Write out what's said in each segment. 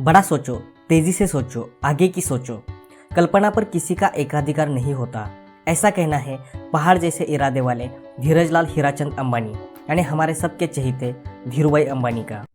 बड़ा सोचो, तेजी से सोचो, आगे की सोचो। कल्पना पर किसी का एकाधिकार नहीं होता, ऐसा कहना है पहाड़ जैसे इरादे वाले धीरजलाल हीराचंद अंबानी यानी हमारे सबके चहेते धीरूभाई अंबानी का।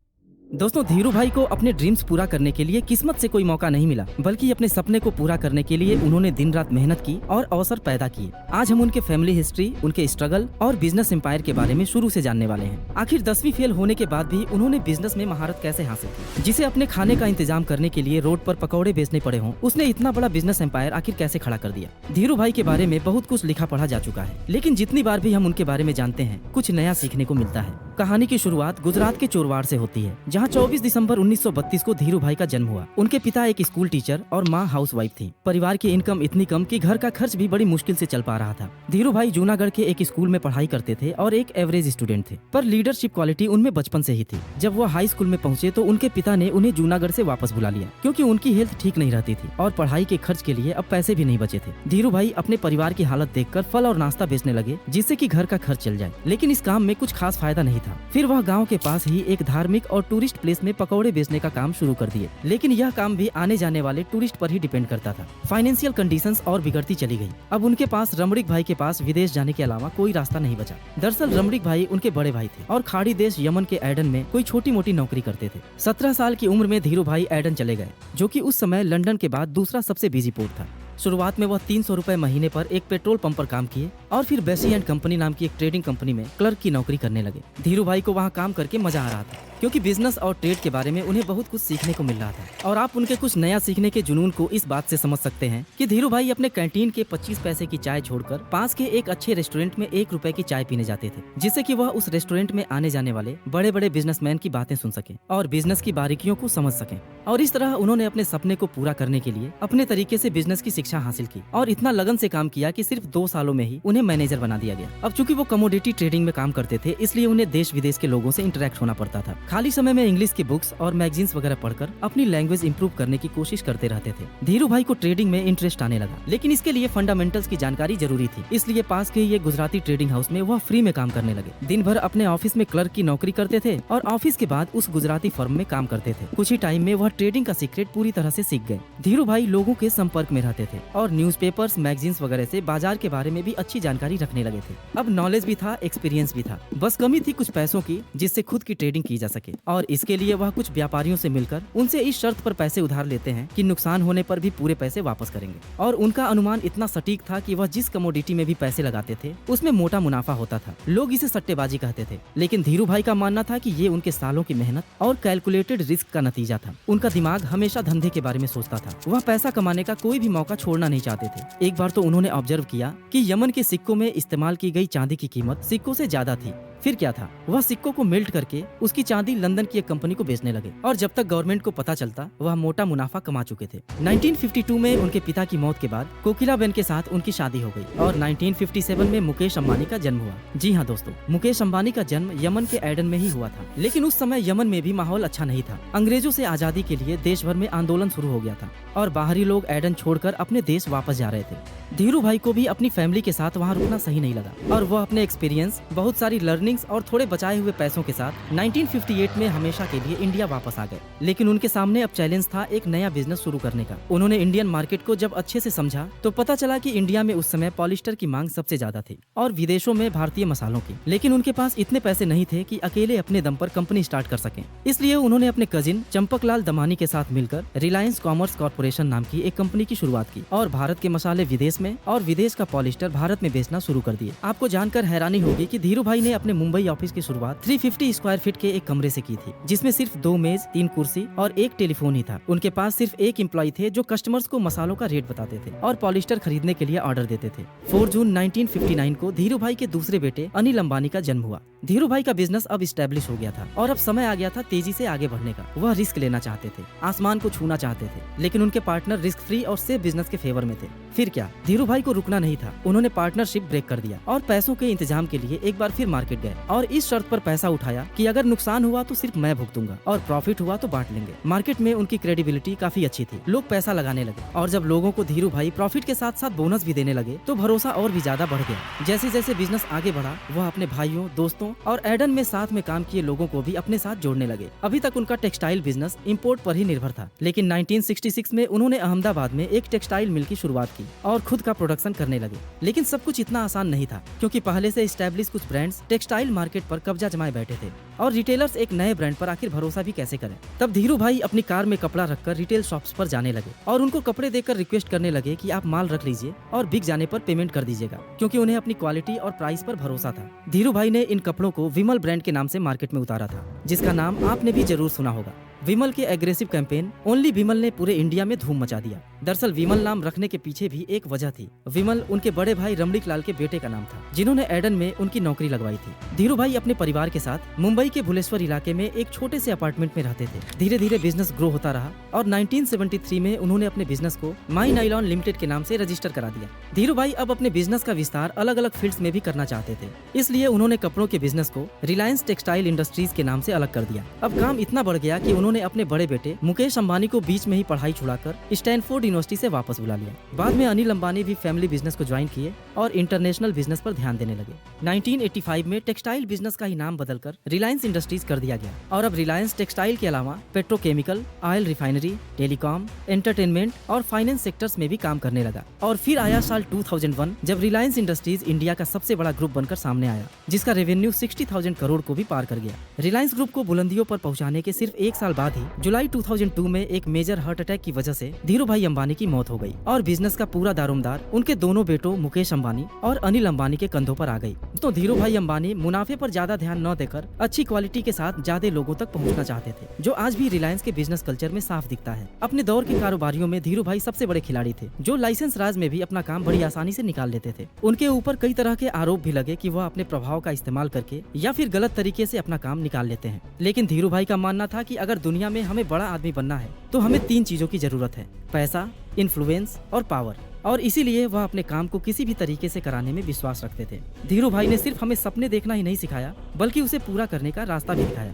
दोस्तों, धीरू भाई को अपने ड्रीम्स पूरा करने के लिए किस्मत से कोई मौका नहीं मिला, बल्कि अपने सपने को पूरा करने के लिए उन्होंने दिन रात मेहनत की और अवसर पैदा किए। आज हम उनके फैमिली हिस्ट्री, उनके स्ट्रगल और बिजनेस एम्पायर के बारे में शुरू से जानने वाले हैं। आखिर 10वीं फेल होने के बाद भी उन्होंने बिजनेस में महारत कैसे हासिल की, जिसे अपने खाने का इंतजाम करने के लिए रोड पर पकौड़े बेचने पड़े हों, उसने इतना बड़ा बिजनेस एम्पायर आखिर कैसे खड़ा कर दिया। धीरू भाई के बारे में बहुत कुछ लिखा पढ़ा जा चुका है, लेकिन जितनी बार भी हम उनके बारे में जानते हैं, कुछ नया सीखने को मिलता है। कहानी की शुरुआत गुजरात के चोरवाड़ से होती है, जहाँ 24 दिसंबर 1932 को धीरू भाई का जन्म हुआ। उनके पिता एक स्कूल टीचर और माँ हाउसवाइफ थी। परिवार की इनकम इतनी कम कि घर का खर्च भी बड़ी मुश्किल से चल पा रहा था। धीरू भाई जूनागढ़ के एक स्कूल में पढ़ाई करते थे और एक एवरेज स्टूडेंट थे, पर लीडरशिप क्वालिटी उनमें बचपन से ही थी। जब वो हाई स्कूल में पहुंचे तो उनके पिता ने उन्हें जूनागढ़ से वापस बुला लिया, क्योंकि उनकी हेल्थ ठीक नहीं रहती थी और पढ़ाई के खर्च के लिए अब पैसे भी नहीं बचे थे। धीरू भाई अपने परिवार की हालत देखकर फल और नाश्ता बेचने लगे, जिससे कि घर का खर्च चल जाए, लेकिन इस काम में कुछ खास फायदा नहीं था। फिर वह गाँव के पास ही एक धार्मिक और टूरिस्ट प्लेस में पकौड़े बेचने का काम शुरू कर दिए, लेकिन यह काम भी आने जाने वाले टूरिस्ट पर ही डिपेंड करता था। फाइनेंशियल कंडीशंस और बिगड़ती चली गई। अब उनके पास रमणीक भाई के पास विदेश जाने के अलावा कोई रास्ता नहीं बचा। दरअसल रमणीक भाई उनके बड़े भाई थे और खाड़ी देश यमन के एडन में कोई छोटी मोटी नौकरी करते थे। 17 साल की उम्र में धीरू भाई एडन चले गए, जो कि उस समय लंदन के बाद दूसरा सबसे बिजी पोर्ट था। शुरुआत में वह 300 रुपए महीने पर एक पेट्रोल पंप पर काम किए और फिर बेसी एंड कंपनी नाम की एक ट्रेडिंग कंपनी में क्लर्क की नौकरी करने लगे। धीरू भाई को वहाँ काम करके मजा आ रहा था, क्योंकि बिजनेस और ट्रेड के बारे में उन्हें बहुत कुछ सीखने को मिल रहा था। और आप उनके कुछ नया सीखने के जुनून को इस बात से समझ सकते हैं कि धीरू भाई अपने कैंटीन के 25 पैसे की चाय छोड़कर पास के एक अच्छे रेस्टोरेंट में 1 रुपए की चाय पीने जाते थे, जिससे कि वह उस रेस्टोरेंट में आने जाने वाले बड़े बड़े बिजनेसमैन की बातें सुन सके और बिजनेस की बारीकियों को समझ सके। और इस तरह उन्होंने अपने सपने को पूरा करने के लिए अपने तरीके से बिजनेस की शिक्षा हासिल की और इतना लगन से काम किया कि सिर्फ 2 सालों में ही उन्हें मैनेजर बना दिया गया। अब चूंकि वो कमोडिटी ट्रेडिंग में काम करते थे, इसलिए उन्हें देश विदेश के लोगों से इंटरेक्ट होना पड़ता था। खाली समय में इंग्लिश की बुक्स और मैगजीन्स वगैरह पढ़कर अपनी लैंग्वेज इंप्रूव करने की कोशिश करते रहते थे। धीरू भाई को ट्रेडिंग में इंटरेस्ट आने लगा, लेकिन इसके लिए फंडामेंटल्स की जानकारी जरूरी थी, इसलिए पास के ये गुजराती ट्रेडिंग हाउस में वह फ्री में काम करने लगे। दिन भर अपने ऑफिस में क्लर्क की नौकरी करते थे और ऑफिस के बाद उस गुजराती फर्म में काम करते थे। कुछ ही टाइम में वह ट्रेडिंग का सीक्रेट पूरी तरह से सीख गए। धीरू भाई लोगों के संपर्क में रहते थे और न्यूज़पेपर्स, मैगजीन्स वगैरह से बाजार के बारे में भी अच्छी जानकारी रखने लगे थे। अब नॉलेज भी था, एक्सपीरियंस भी था, बस कमी थी कुछ पैसों की, जिससे खुद की ट्रेडिंग की जा सके। और इसके लिए वह कुछ व्यापारियों से मिलकर उनसे इस शर्त पर पैसे उधार लेते हैं कि नुकसान होने पर भी पूरे पैसे वापस करेंगे। और उनका अनुमान इतना सटीक था कि वह जिस कमोडिटी में भी पैसे लगाते थे उसमें मोटा मुनाफा होता था। लोग इसे सट्टेबाजी कहते थे, लेकिन धीरू भाई का मानना था कि ये उनके सालों की मेहनत और कैलकुलेटेड रिस्क का नतीजा था। उनका दिमाग हमेशा धंधे के बारे में सोचता था। वह पैसा कमाने का कोई भी मौका छोड़ना नहीं चाहते थे। एक बार तो उन्होंने ऑब्जर्व किया कि यमन के सिक्कों में इस्तेमाल की गई चांदी की कीमत सिक्कों से ज्यादा थी। फिर क्या था, वह सिक्कों को मेल्ट करके उसकी चांदी लंदन की एक कंपनी को बेचने लगे और जब तक गवर्नमेंट को पता चलता वह मोटा मुनाफा कमा चुके थे। 1952 में उनके पिता की मौत के बाद कोकिलाबेन के साथ उनकी शादी हो गई और 1957 में मुकेश अंबानी का जन्म हुआ। जी हाँ दोस्तों, मुकेश अंबानी का जन्म यमन के एडन में ही हुआ था, लेकिन उस समय यमन में भी माहौल अच्छा नहीं था। अंग्रेजों से आजादी के लिए देश भर में आंदोलन शुरू हो गया था और बाहरी लोग एडन छोड़कर अपने देश वापस जा रहे थे। धीरू भाई को भी अपनी फैमिली के साथ वहाँ रुकना सही नहीं लगा और वह अपने एक्सपीरियंस, बहुत सारी लर्निंग्स और थोड़े बचाए हुए पैसों के साथ 1958 में हमेशा के लिए इंडिया वापस आ गए। लेकिन उनके सामने अब चैलेंज था एक नया बिजनेस शुरू करने का। उन्होंने इंडियन मार्केट को जब अच्छे से समझा तो पता चला कि इंडिया में उस समय पॉलिस्टर की मांग सबसे ज्यादा थी और विदेशों में भारतीय मसालों की, लेकिन उनके पास इतने पैसे नहीं थे कि अकेले अपने दम पर कंपनी स्टार्ट कर सकें। इसलिए उन्होंने अपने कजिन चंपकलाल दमानी के साथ मिलकर रिलायंस कॉमर्स कॉर्पोरेशन नाम की एक कंपनी की शुरुआत की और भारत के मसाले विदेश में और विदेश का पॉलिस्टर भारत में बेचना शुरू कर दिए। आपको जानकर हैरानी होगी कि धीरू भाई ने अपने मुंबई ऑफिस की शुरुआत 350 स्क्वायर फीट के एक कमरे से की थी, जिसमें सिर्फ 2 मेज, 3 कुर्सी और 1 टेलीफोन ही था। उनके पास सिर्फ 1 एम्प्लॉय थे जो कस्टमर्स को मसालों का रेट बताते थे और पॉलिस्टर खरीदने के लिए ऑर्डर देते थे। 4 जून 1959 को धीरू भाई के दूसरे बेटे अनिल अंबानी का जन्म हुआ। धीरू भाई का बिजनेस अब स्टैब्लिश हो गया था और अब समय आ गया था तेजी से आगे बढ़ने का। वह रिस्क लेना चाहते थे, आसमान को छूना चाहते थे, लेकिन उनके पार्टनर रिस्क फ्री और सेफ बिजनेस के फेवर में थे। फिर क्या, धीरू भाई को रुकना नहीं था, उन्होंने पार्टनरशिप ब्रेक कर दिया और पैसों के इंतजाम के लिए एक बार फिर मार्केट गए और इस शर्त पर पैसा उठाया कि अगर नुकसान हुआ तो सिर्फ मैं भुगतूंगा और प्रॉफिट हुआ तो बांट लेंगे। मार्केट में उनकी क्रेडिबिलिटी काफी अच्छी थी, लोग पैसा लगाने लगे और जब लोगों को धीरू भाई प्रॉफिट के साथ साथ बोनस भी देने लगे तो भरोसा और भी ज्यादा बढ़ गया। जैसे जैसे बिजनेस आगे बढ़ा, वह अपने भाइयों, दोस्तों और एडन में साथ में काम किए लोगों को भी अपने साथ जोड़ने लगे। अभी तक उनका टेक्सटाइल बिजनेस इंपोर्ट पर ही निर्भर था, लेकिन 1966 में उन्होंने अहमदाबाद में एक टेक्सटाइल मिल की शुरुआत की और खुद का प्रोडक्शन करने लगे। लेकिन सब कुछ इतना आसान नहीं था, क्योंकि पहले से एस्टैब्लिश कुछ ब्रांड्स टेक्सटाइल मार्केट पर कब्जा जमाए बैठे थे और रिटेलर्स एक नए ब्रांड पर आखिर भरोसा भी कैसे करें। तब धीरू भाई अपनी कार में कपड़ा रखकर रिटेल शॉप्स पर जाने लगे और उनको कपड़े देकर रिक्वेस्ट करने लगे कि आप माल रख लीजिए और बिक जाने पर पेमेंट कर दीजिएगा, क्योंकि उन्हें अपनी क्वालिटी और प्राइस पर भरोसा था। धीरू भाई ने इन कपड़ों को विमल ब्रांड के नाम से मार्केट में उतारा था, जिसका नाम आपने भी जरूर सुना होगा। विमल के एग्रेसिव कैंपेन ओनली विमल ने पूरे इंडिया में धूम मचा दिया। दरअसल विमल नाम रखने के पीछे भी एक वजह थी। विमल उनके बड़े भाई रमणीक लाल के बेटे का नाम था, जिन्होंने एडन में उनकी नौकरी लगवाई थी। धीरू भाई अपने परिवार के साथ मुंबई के भुलेश्वर इलाके में एक छोटे से अपार्टमेंट में रहते थे। धीरे धीरे बिजनेस ग्रो होता रहा और 1973 में उन्होंने अपने बिजनेस को माई नाइलॉन लिमिटेड के नाम से रजिस्टर करा दिया। धीरू भाई अब अपने बिजनेस का विस्तार अलग अलग फील्ड्स में भी करना चाहते थे, इसलिए उन्होंने कपड़ों के बिजनेस को रिलायंस टेक्सटाइल इंडस्ट्रीज के नाम से अलग कर दिया। अब काम इतना बढ़ गया कि उन्होंने अपने बड़े बेटे मुकेश अंबानी को बीच में ही पढ़ाई छुड़ाकर स्टैनफोर्ड यूनिवर्सिटी से वापस बुला लिया। बाद में अनिल अंबानी भी फैमिली बिजनेस को ज्वाइन किए और इंटरनेशनल बिजनेस पर ध्यान देने लगे। 1985 में टेक्सटाइल बिजनेस का ही नाम बदलकर रिलायंस इंडस्ट्रीज कर दिया गया और अब रिलायंस टेक्सटाइल के अलावा petrochemical, oil refinery, telecom, entertainment और फाइनेंस सेक्टर्स में भी काम करने लगा। और फिर आया साल 2001 जब रिलायंस इंडस्ट्रीज इंडिया का सबसे बड़ा ग्रुप बनकर सामने आया, जिसका रेवेन्यू 60,000 करोड़ को भी पार कर गया। रिलायंस ग्रुप को बुलंदियों पर पहुंचाने के सिर्फ एक साल बाद ही जुलाई 2002 में एक मेजर हार्ट अटैक की वजह से धीरू भाई अंबानी की मौत हो गई और बिजनेस का पूरा दारोमदार उनके दोनों बेटों मुकेश अंबानी और अनिल अंबानी के कंधों पर आ गई। तो धीरू भाई अंबानी मुनाफे पर ज्यादा ध्यान न देकर अच्छी क्वालिटी के साथ ज्यादा लोगों तक पहुंचना चाहते थे, जो आज भी रिलायंस के बिजनेस कल्चर में साफ दिखता है। अपने दौर के कारोबारियों में धीरू भाई सबसे बड़े खिलाड़ी थे, जो लाइसेंस राज में भी अपना काम बड़ी आसानी से निकाल लेते थे। उनके ऊपर कई तरह के आरोप भी लगे कि वह अपने प्रभाव का इस्तेमाल करके या फिर गलत तरीके से अपना काम निकाल लेते हैं। लेकिन धीरू भाई का मानना था कि अगर दुनिया में हमें बड़ा आदमी बनना है तो हमें 3 चीजों की जरूरत है: पैसा, इन्फ्लुएंस और पावर। और इसीलिए वह अपने काम को किसी भी तरीके से कराने में विश्वास रखते थे। धीरू भाई ने सिर्फ हमें सपने देखना ही नहीं सिखाया, बल्कि उसे पूरा करने का रास्ता भी दिखाया।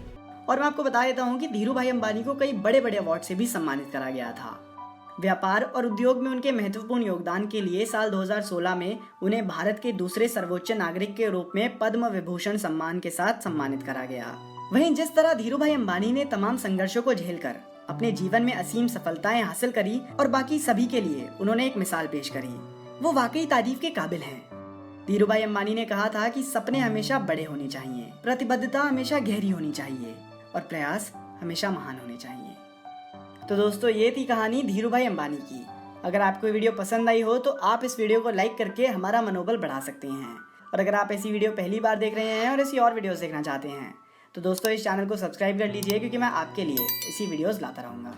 और मैं आपको बता देता हूँ कि धीरू भाई अंबानी को कई बड़े बड़े अवार्ड से भी सम्मानित करा गया था। व्यापार और उद्योग में उनके महत्वपूर्ण योगदान के लिए साल 2016 में उन्हें भारत के दूसरे सर्वोच्च नागरिक के रूप में पद्म विभूषण सम्मान के साथ सम्मानित करा गया। वहीं जिस तरह धीरू भाई अंबानी ने तमाम संघर्षों को झेलकर अपने जीवन में असीम सफलताएं हासिल करी और बाकी सभी के लिए उन्होंने एक मिसाल पेश करी, वो वाकई तारीफ के काबिल हैं। धीरू भाई अंबानी ने कहा था कि सपने हमेशा बड़े होने चाहिए, प्रतिबद्धता हमेशा गहरी होनी चाहिए और प्रयास हमेशा महान होने चाहिए। तो दोस्तों, ये थी कहानी धीरू भाई अंबानी की। अगर आपको ये वीडियो पसंद आई हो तो आप इस वीडियो को लाइक करके हमारा मनोबल बढ़ा सकते हैं। और अगर आप ऐसी वीडियो पहली बार देख रहे हैं और ऐसी और वीडियोस देखना चाहते हैं तो दोस्तों इस चैनल को सब्सक्राइब कर लीजिए, क्योंकि मैं आपके लिए ऐसी वीडियोस लाता रहूँगा।